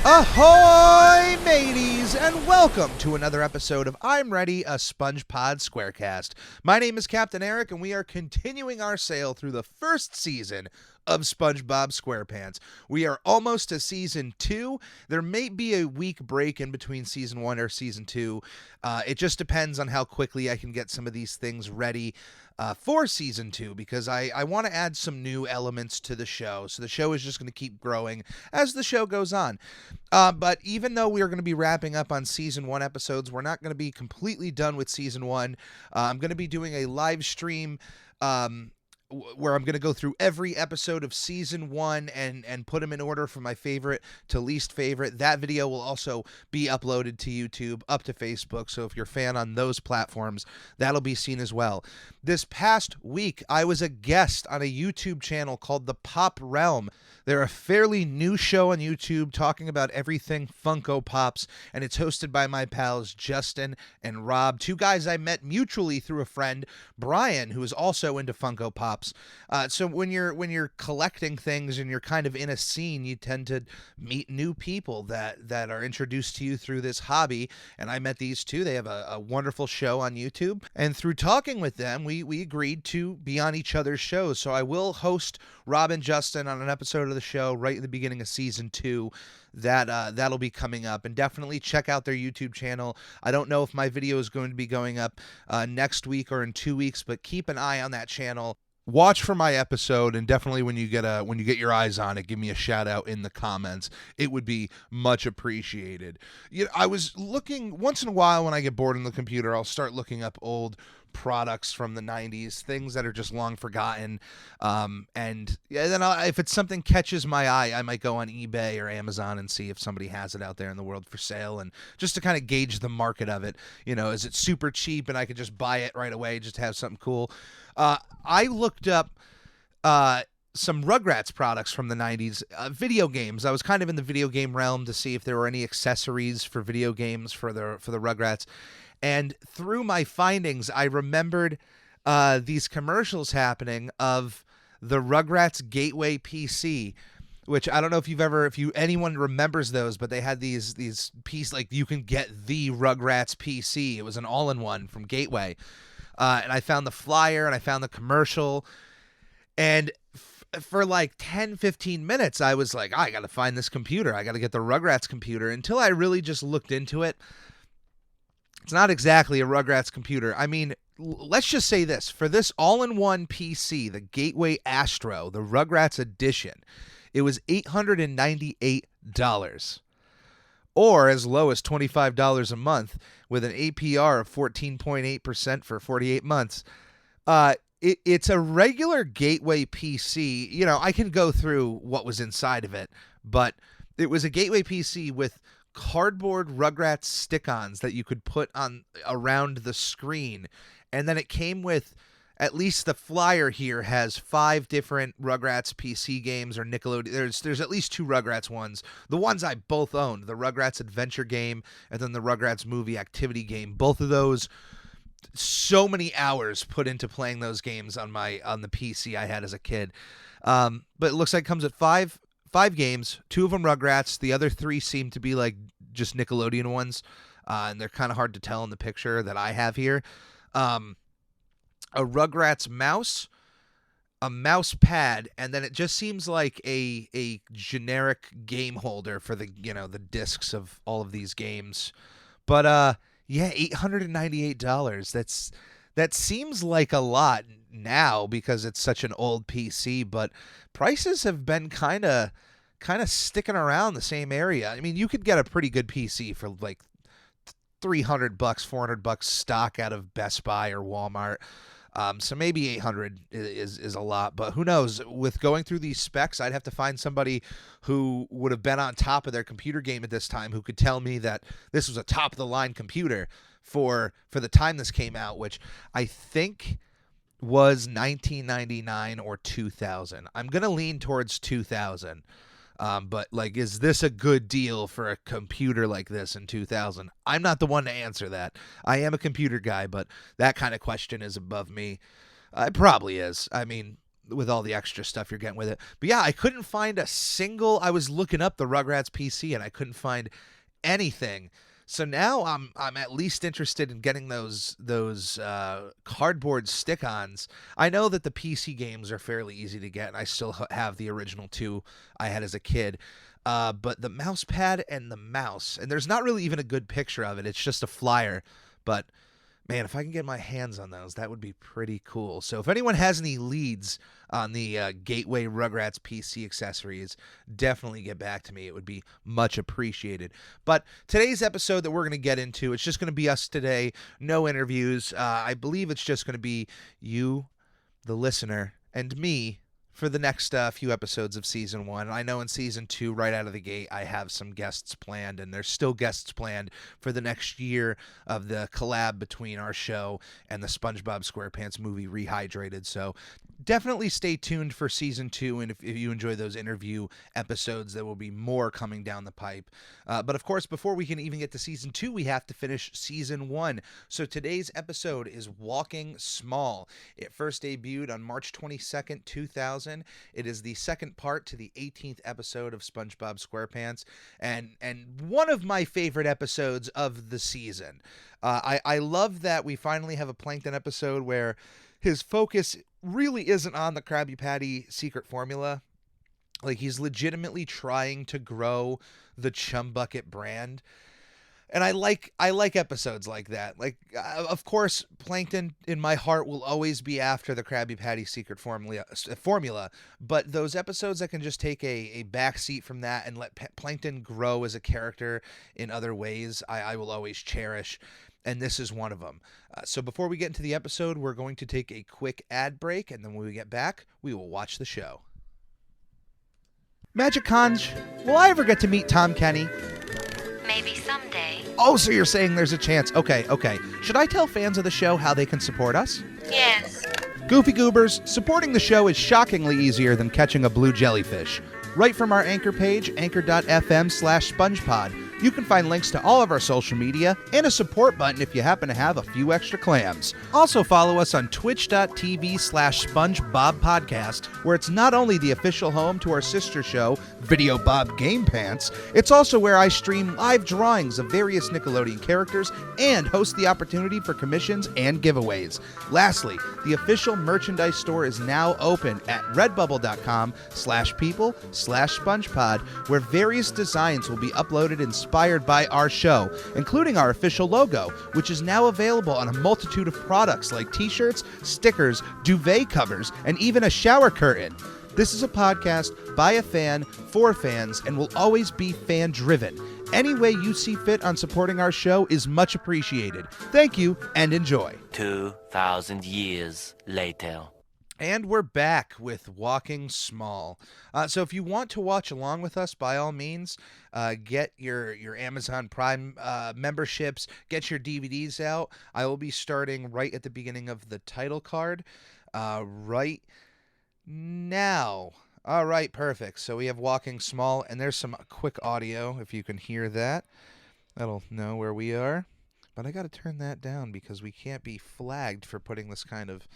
Ahoy, mateys, and welcome to another episode of I'm Ready, a SpongeBob SquareCast. My name is Captain Eric, and we are continuing our sail through the first season of SpongeBob SquarePants. We are almost to season 2. There may be a week break in between season 1 or season 2. It just depends on how quickly I can get some of these things ready for season 2, because I want to add some new elements to the show. So the show is just going to keep growing as the show goes on. But even though we are going to be wrapping up on season 1 episodes, we're not going to be completely done with season 1. I'm going to be doing a live stream where I'm going to go through every episode of season 1 and put them in order from my favorite to least favorite. That video will also be uploaded to YouTube, up to Facebook, so if you're a fan on those platforms, that'll be seen as well. This past week, I was a guest on a YouTube channel called The Pop Realm. They're a fairly new show on YouTube talking about everything Funko Pops, and it's hosted by my pals Justin and Rob, two guys I met mutually through a friend, Brian, who is also into Funko Pops. So when you're collecting things and you're kind of in a scene, you tend to meet new people that are introduced to you through this hobby, and I met these two. They have a wonderful show on YouTube, and through talking with them, we agreed to be on each other's shows. So I will host Rob and Justin on an episode of the show right in the beginning of season 2. That'll be coming up, and definitely check out their YouTube channel. I don't know if my video is going to be going up next week or in 2 weeks, but keep an eye on that channel. Watch for my episode, and definitely when you get your eyes on it, give me a shout out in the comments. It would be much appreciated. I was looking once in a while when I get bored on the computer, I'll start looking up old products from the 90s, things that are just long forgotten, and then if it's something catches my eye, I might go on eBay or Amazon and see if somebody has it out there in the world for sale, and just to kind of gauge the market of it. Is it super cheap and I could just buy it right away, just have something cool? I looked up some Rugrats products from the 90s, video games. I was kind of in the video game realm to see if there were any accessories for video games for the Rugrats. And through my findings, I remembered these commercials happening of the Rugrats Gateway PC, which I don't know if anyone remembers those, but they had these pieces, like you can get the Rugrats PC. It was an all-in-one from Gateway. And I found the flyer and I found the commercial, and for like 10, 15 minutes, I was like, I got to find this computer. I got to get the Rugrats computer, until I really just looked into it. It's not exactly a Rugrats computer. I mean, let's just say this. For this all-in-one PC, the Gateway Astro, the Rugrats edition, it was $898. Or as low as $25 a month with an APR of 14.8% for 48 months. It's a regular Gateway PC. I can go through what was inside of it, but it was a Gateway PC with cardboard Rugrats stick-ons that you could put on around the screen, and then it came with, at least the flyer here has 5 different Rugrats PC games or Nickelodeon. There's at least 2 Rugrats ones. The ones I both owned, the Rugrats Adventure game and then the Rugrats Movie Activity game. Both of those, so many hours put into playing those games on the PC I had as a kid. But it looks like it comes with 5 games, 2 of them Rugrats. The other 3 seem to be like just Nickelodeon ones, and they're kind of hard to tell in the picture that I have here. A Rugrats mouse, a mouse pad, and then it just seems like a generic game holder for the discs of all of these games. But $898. That seems like a lot now because it's such an old PC, but prices have been kind of sticking around the same area. I mean, you could get a pretty good PC for like $300, $400 stock out of Best Buy or Walmart. So maybe 800 is a lot, but who knows? With going through these specs, I'd have to find somebody who would have been on top of their computer game at this time, who could tell me that this was a top of the line computer for the time this came out, which I think was 1999 or 2000. I'm going to lean towards 2000. But like, is this a good deal for a computer like this in 2000? I'm not the one to answer that. I am a computer guy, but that kind of question is above me. It probably is. I mean, with all the extra stuff you're getting with it. But yeah, I couldn't find a single. I was looking up the Rugrats PC and I couldn't find anything. So now I'm at least interested in getting those cardboard stick-ons. I know that the PC games are fairly easy to get, and I still have the original 2 I had as a kid. But the mouse pad and the mouse, and there's not really even a good picture of it. It's just a flyer. But man, if I can get my hands on those, that would be pretty cool. So if anyone has any leads on the Gateway Rugrats PC accessories, definitely get back to me. It would be much appreciated. But today's episode that we're going to get into, it's just going to be us today. No interviews. I believe it's just going to be you, the listener, and me for the next few episodes of Season 1. I know in Season 2, right out of the gate, I have some guests planned, and there's still guests planned for the next year of the collab between our show and the SpongeBob SquarePants movie Rehydrated. So definitely stay tuned for Season 2, and if you enjoy those interview episodes, there will be more coming down the pipe. But of course, before we can even get to Season 2, we have to finish Season 1. So today's episode is Walking Small. It first debuted on March 22nd, 2000. It is the second part to the 18th episode of SpongeBob SquarePants, and one of my favorite episodes of the season. I love that we finally have a Plankton episode where his focus really isn't on the Krabby Patty secret formula. Like, he's legitimately trying to grow the Chum Bucket brand. And I like episodes like that. Like, of course, Plankton in my heart will always be after the Krabby Patty secret formula. But those episodes that can just take a back seat from that and let Plankton grow as a character in other ways, I will always cherish. And this is one of them. So before we get into the episode, we're going to take a quick ad break. And then when we get back, we will watch the show. Magic Conj, will I ever get to meet Tom Kenny? Maybe someday. Oh, so you're saying there's a chance. Okay. Should I tell fans of the show how they can support us? Yes. Goofy Goobers, supporting the show is shockingly easier than catching a blue jellyfish. Right from our Anchor page, anchor.fm/SpongePod, you can find links to all of our social media and a support button if you happen to have a few extra clams. Also follow us on twitch.tv/SpongeBobPodcast, where it's not only the official home to our sister show, Video Bob Game Pants, it's also where I stream live drawings of various Nickelodeon characters and host the opportunity for commissions and giveaways. Lastly, the official merchandise store is now open at redbubble.com/people/SpongePod, where various designs will be uploaded inspired by our show, including our official logo, which is now available on a multitude of products like t-shirts, stickers, duvet covers, and even a shower curtain. This is a podcast by a fan, for fans, and will always be fan-driven. Any way you see fit on supporting our show is much appreciated. Thank you, and enjoy. 2,000 years later. And we're back with Walking Small. So if you want to watch along with us, by all means, get your Amazon Prime memberships, get your DVDs out. I will be starting right at the beginning of the title card right now. All right, perfect. So we have Walking Small, and there's some quick audio, if you can hear that. That'll know where we are. But I got to turn that down because we can't be flagged for putting this kind of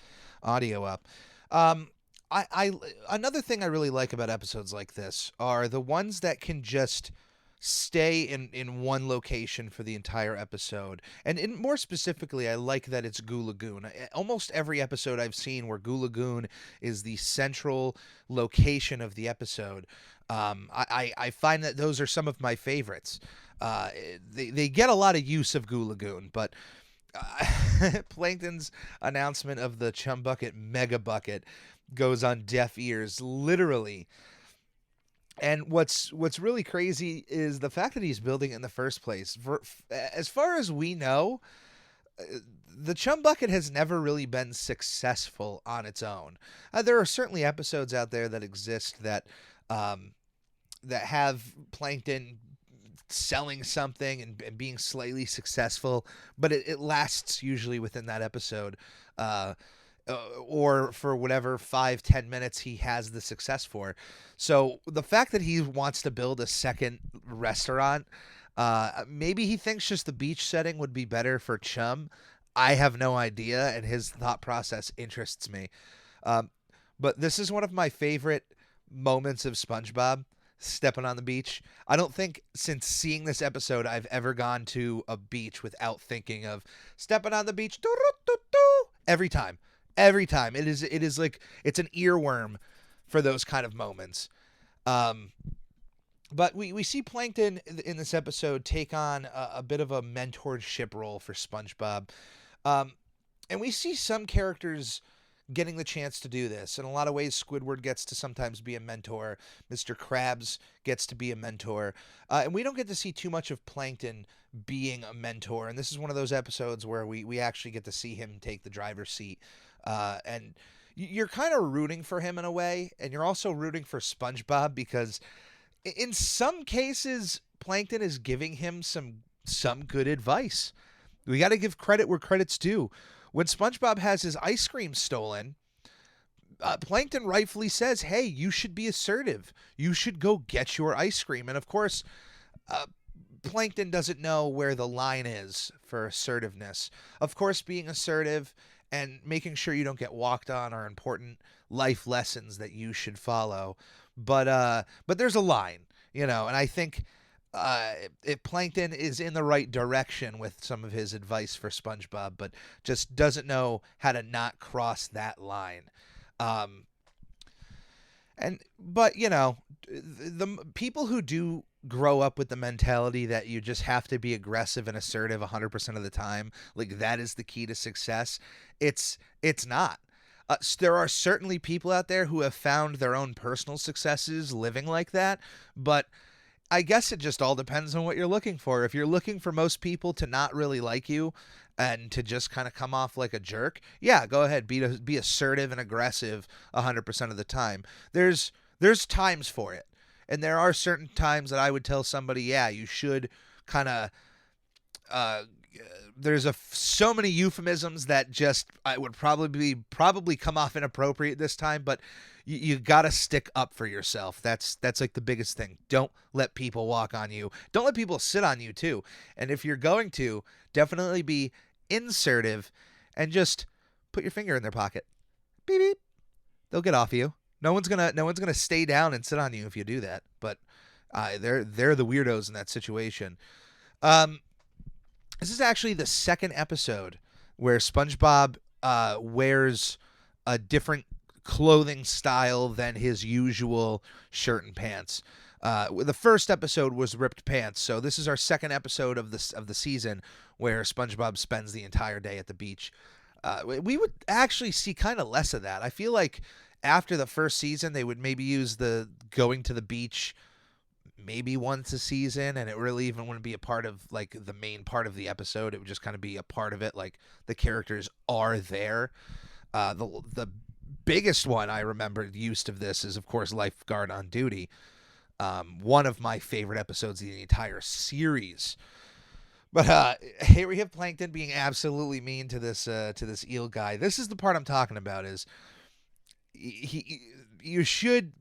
audio up. Another thing I really like about episodes like this are the ones that can just stay in one location for the entire episode. And more specifically, I like that it's Goo Lagoon. Almost every episode I've seen where Goo Lagoon is the central location of the episode, I find that those are some of my favorites. They get a lot of use of Goo Lagoon, but Plankton's announcement of the Chum Bucket Mega Bucket goes on deaf ears, literally. And what's really crazy is the fact that he's building it in the first place. As far as we know, the Chum Bucket has never really been successful on its own. There are certainly episodes out there that exist that have Plankton selling something and being slightly successful, but it lasts usually within that episode, or for whatever 5-10 minutes he has the success for. So the fact that he wants to build a second restaurant, maybe he thinks just the beach setting would be better for Chum. I have no idea, and his thought process interests me. but this is one of my favorite moments of SpongeBob stepping on the beach. I don't think since seeing this episode I've ever gone to a beach without thinking of stepping on the beach. Every time. Every time. It is like it's an earworm for those kind of moments. But we see Plankton in this episode take on a bit of a mentorship role for SpongeBob. And we see some characters getting the chance to do this. In a lot of ways, Squidward gets to sometimes be a mentor. Mr. Krabs gets to be a mentor. And we don't get to see too much of Plankton being a mentor. And this is one of those episodes where we actually get to see him take the driver's seat. And you're kind of rooting for him in a way. And you're also rooting for SpongeBob because in some cases, Plankton is giving him some good advice. We got to give credit where credit's due. When SpongeBob has his ice cream stolen, Plankton rightfully says, hey, you should be assertive. You should go get your ice cream. And of course, Plankton doesn't know where the line is for assertiveness. Of course, being assertive and making sure you don't get walked on are important life lessons that you should follow. But there's a line, and I think Plankton is in the right direction with some of his advice for SpongeBob, but just doesn't know how to not cross that line. But the people who do grow up with the mentality that you just have to be aggressive and assertive 100% of the time, like that is the key to success. It's not. There are certainly people out there who have found their own personal successes living like that, but I guess it just all depends on what you're looking for. If you're looking for most people to not really like you and to just kind of come off like a jerk, yeah, go ahead, be assertive and aggressive 100% of the time. There's times for it, and there are certain times that I would tell somebody, yeah, you should kind of. There's so many euphemisms that just I would probably come off inappropriate this time, but you got to stick up for yourself. That's like the biggest thing. Don't let people walk on you. Don't let people sit on you too. And if you're going to, definitely be insertive and just put your finger in their pocket. Beep beep. They'll get off you. No one's gonna stay down and sit on you if you do that. But they're the weirdos in that situation. This is actually the second episode where SpongeBob wears a different clothing style than his usual shirt and pants. The first episode was ripped pants, so this is our second episode of the season where SpongeBob spends the entire day at the beach. We would actually see kind of less of that. I feel like after the first season, they would maybe use the going to the beach maybe once a season, and it really even wouldn't be a part of like the main part of the episode. It would just kind of be a part of it, like the characters are there. The biggest one I remember used of this is of course Lifeguard on Duty. One of my favorite episodes of the entire series. But here we have Plankton being absolutely mean to this eel guy. This is the part I'm talking about. Is you should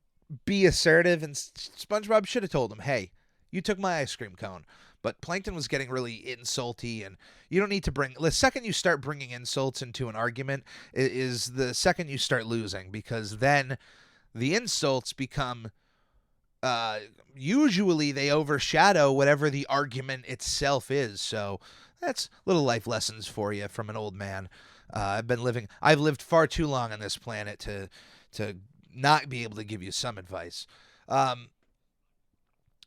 be assertive, and SpongeBob should have told him, hey, you took my ice cream cone. But Plankton was getting really insulty, and you don't need to the second you start bringing insults into an argument is the second you start losing, because then the insults become usually they overshadow whatever the argument itself is. So that's little life lessons for you from an old man. I've lived far too long on this planet to not be able to give you some advice.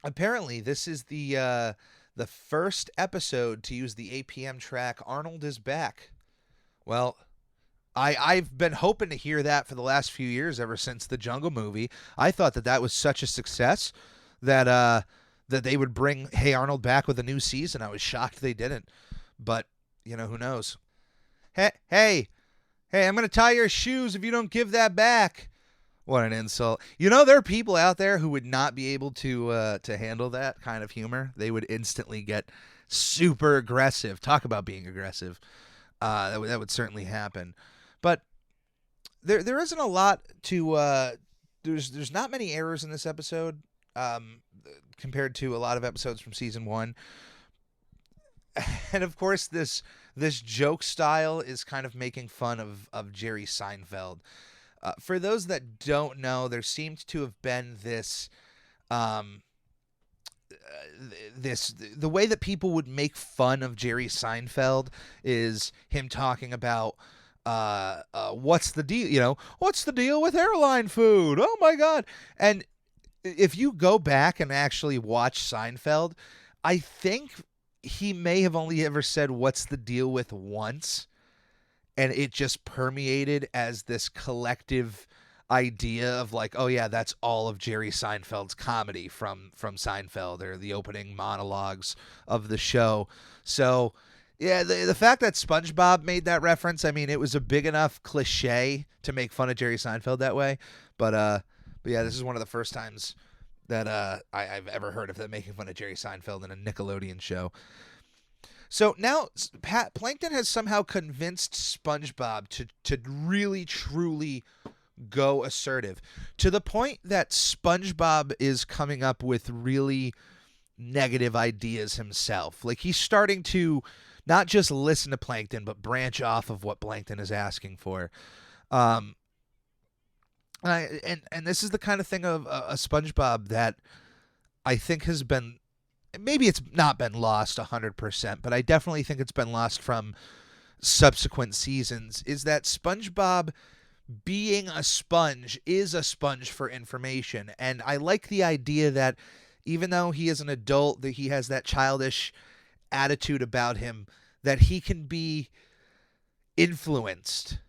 Apparently, this is the first episode to use the APM track "Arnold is Back." Well, I've been hoping to hear that for the last few years, ever since the Jungle movie. I thought that was such a success that they would bring Hey Arnold back with a new season. I was shocked they didn't, but who knows? Hey, I'm gonna tie your shoes if you don't give that back. What an insult. There are people out there who would not be able to handle that kind of humor. They would instantly get super aggressive. Talk about being aggressive. That would certainly happen. But there isn't a lot to there's not many errors in this episode compared to a lot of episodes from season 1. And of course this joke style is kind of making fun of Jerry Seinfeld. For those that don't know, there seems to have been this um, the way that people would make fun of Jerry Seinfeld is him talking about what's the deal, what's the deal with airline food? Oh my god. And if you go back and actually watch Seinfeld, I think he may have only ever said what's the deal with once, and it just permeated as this collective idea of like, oh yeah, that's all of Jerry Seinfeld's comedy from Seinfeld, or the opening monologues of the show. So yeah, the fact that SpongeBob made that reference, I mean, it was a big enough cliche to make fun of Jerry Seinfeld that way. But yeah, this is one of the first times that I've ever heard of them making fun of Jerry Seinfeld in a Nickelodeon show. So now Plankton has somehow convinced SpongeBob to really, truly go assertive, to the point that SpongeBob is coming up with really negative ideas himself. Like, he's starting to not just listen to Plankton, but branch off of what Plankton is asking for. And this is the kind of thing of a SpongeBob that I think has been, maybe it's not been lost 100%, but I definitely think it's been lost from subsequent seasons, is that SpongeBob, being a sponge, is a sponge for information. And I like the idea that even though he is an adult, that he has that childish attitude about him, that he can be influenced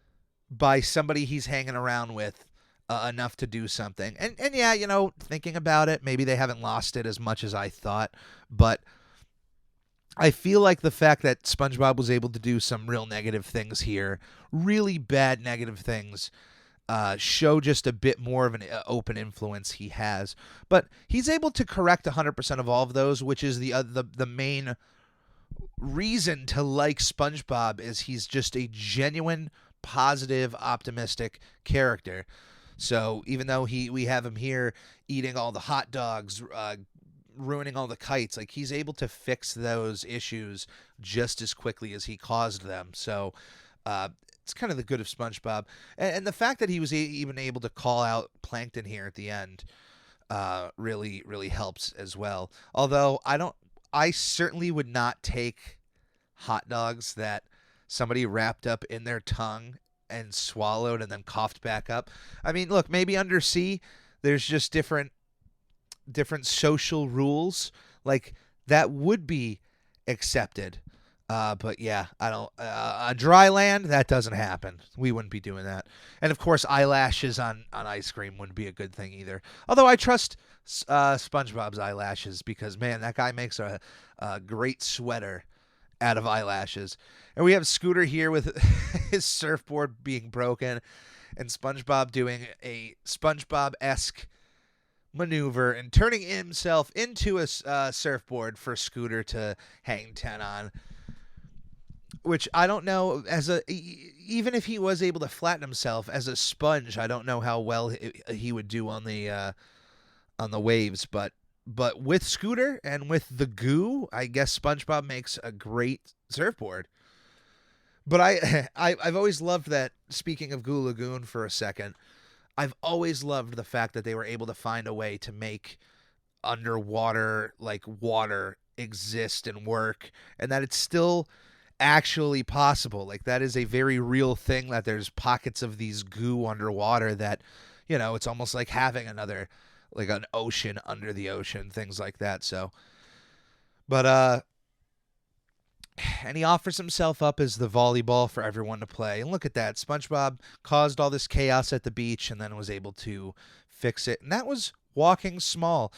by somebody he's hanging around with enough to do something. And yeah, thinking about it, maybe they haven't lost it as much as I thought, but I feel like the fact that SpongeBob was able to do some real negative things here, really bad negative things, show just a bit more of an open influence he has. But he's able to correct 100% of all of those, which is the main reason to like SpongeBob, is he's just a genuine, positive, optimistic character. So even though we have him here eating all the hot dogs, ruining all the kites, like, he's able to fix those issues just as quickly as he caused them. So it's kind of the good of SpongeBob, and the fact that he was even able to call out Plankton here at the end really, really helps as well. Although I certainly would not take hot dogs that somebody wrapped up in their tongue and swallowed and then coughed back up. I mean, look, maybe undersea there's just different social rules, like, that would be accepted. But yeah, I don't. Dry land, that doesn't happen. We wouldn't be doing that. And of course, eyelashes on ice cream wouldn't be a good thing either. Although I trust SpongeBob's eyelashes, because man, that guy makes a great sweater out of eyelashes. And we have Scooter here with his surfboard being broken, and SpongeBob doing a SpongeBob-esque maneuver and turning himself into a surfboard for Scooter to hang 10 on. Which I don't know, even if he was able to flatten himself as a sponge, I don't know how well he would do on the waves. But with Scooter and with the goo, I guess SpongeBob makes a great surfboard. But I've always loved that. Speaking of Goo Lagoon for a second, I've always loved the fact that they were able to find a way to make underwater, like, water exist and work, and that it's still actually possible. Like, that is a very real thing, that there's pockets of these goo underwater that, it's almost like having another, like, an ocean under the ocean, things like that. So, but and he offers himself up as the volleyball for everyone to play. And look at that. SpongeBob caused all this chaos at the beach and then was able to fix it. And that was Walking Small.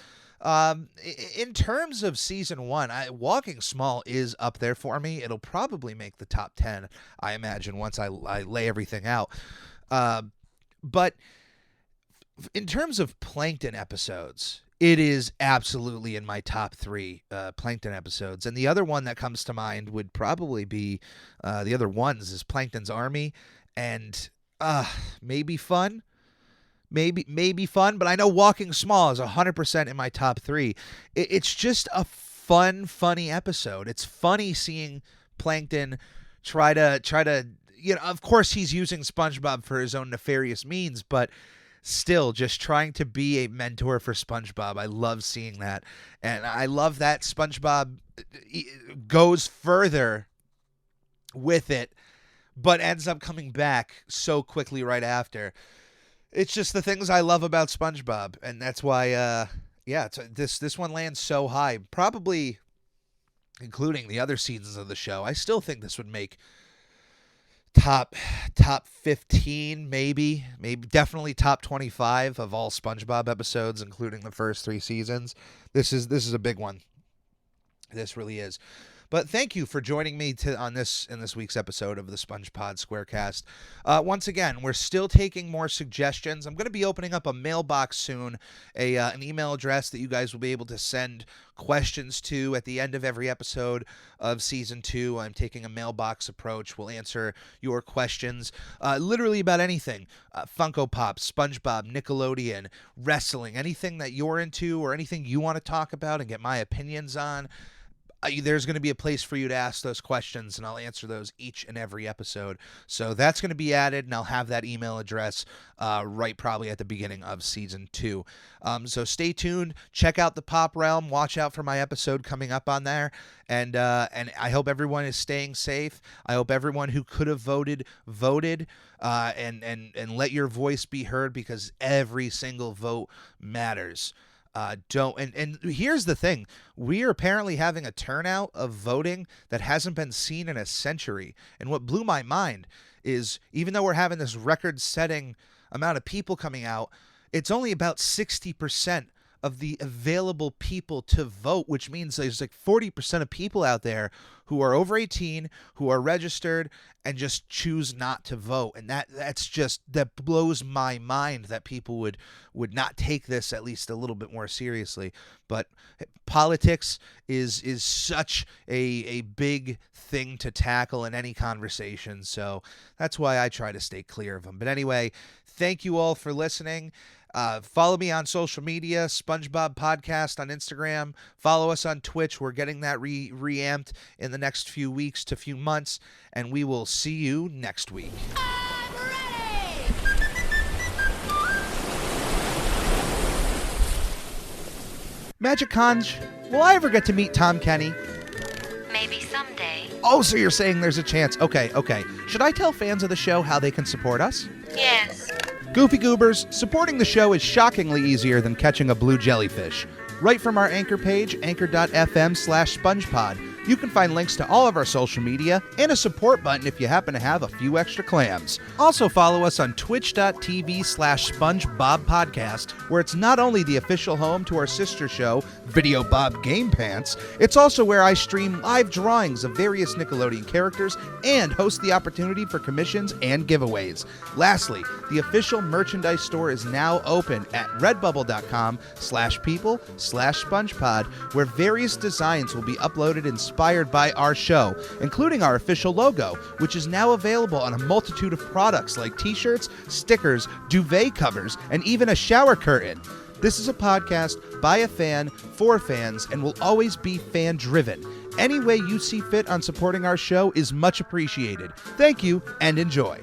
In terms of season 1, Walking Small is up there for me. It'll probably make the top 10, I imagine, once I lay everything out. But in terms of Plankton episodes, it is absolutely in my top 3 Plankton episodes. And the other one that comes to mind would probably be, the other ones is Plankton's Army and maybe Fun. Maybe Fun, but I know Walking Small is 100% in my top 3. It's just a funny episode. It's funny seeing Plankton try to of course he's using SpongeBob for his own nefarious means, but still just trying to be a mentor for SpongeBob. I love seeing that. And I love that SpongeBob goes further with it, but ends up coming back so quickly right after. It's just the things I love about SpongeBob, and that's why, this one lands so high. Probably including the other seasons of the show. I still think this would make top 15, maybe definitely top 25 of all SpongeBob episodes, including the first 3 seasons. This is a big one. This really is. But thank you for joining me in this week's episode of the SpongePod Squarecast. Once again, we're still taking more suggestions. I'm going to be opening up a mailbox soon, an email address that you guys will be able to send questions to at the end of every episode of Season 2. I'm taking a mailbox approach. We'll answer your questions literally about anything. Funko Pop, SpongeBob, Nickelodeon, wrestling, anything that you're into or anything you want to talk about and get my opinions on. There's going to be a place for you to ask those questions, and I'll answer those each and every episode. So that's going to be added, and I'll have that email address right probably at the beginning of Season 2. So stay tuned. Check out the Pop Realm. Watch out for my episode coming up on there. And I hope everyone is staying safe. I hope everyone who could have voted, and let your voice be heard, because every single vote matters. And here's the thing. We are apparently having a turnout of voting that hasn't been seen in a century. And what blew my mind is, even though we're having this record-setting amount of people coming out, it's only about 60% of the available people to vote, which means there's like 40% of people out there who are over 18, who are registered, and just choose not to vote. And that blows my mind that people would not take this at least a little bit more seriously. But politics is such a big thing to tackle in any conversation, so that's why I try to stay clear of them. But anyway, thank you all for listening. Follow me on social media, SpongeBob Podcast on Instagram. Follow us on Twitch. We're getting that reamped in the next few weeks to few months, and we will see you next week. I'm ready! Magic Conj, will I ever get to meet Tom Kenny? Maybe someday. Oh, so you're saying there's a chance. Okay. Should I tell fans of the show how they can support us? Yes. Goofy Goobers, supporting the show is shockingly easier than catching a blue jellyfish. Right from our anchor page, anchor.fm/SpongePod, you can find links to all of our social media and a support button if you happen to have a few extra clams. Also follow us on twitch.tv/SpongeBobPodcast, where it's not only the official home to our sister show, Video Bob Game Pants, it's also where I stream live drawings of various Nickelodeon characters and host the opportunity for commissions and giveaways. Lastly, the official merchandise store is now open at redbubble.com/people/SpongePod, where various designs will be uploaded inspired by our show, including our official logo, which is now available on a multitude of products like t-shirts, stickers, duvet covers, and even a shower curtain. This is a podcast by a fan, for fans, and will always be fan-driven. Any way you see fit on supporting our show is much appreciated. Thank you, and enjoy.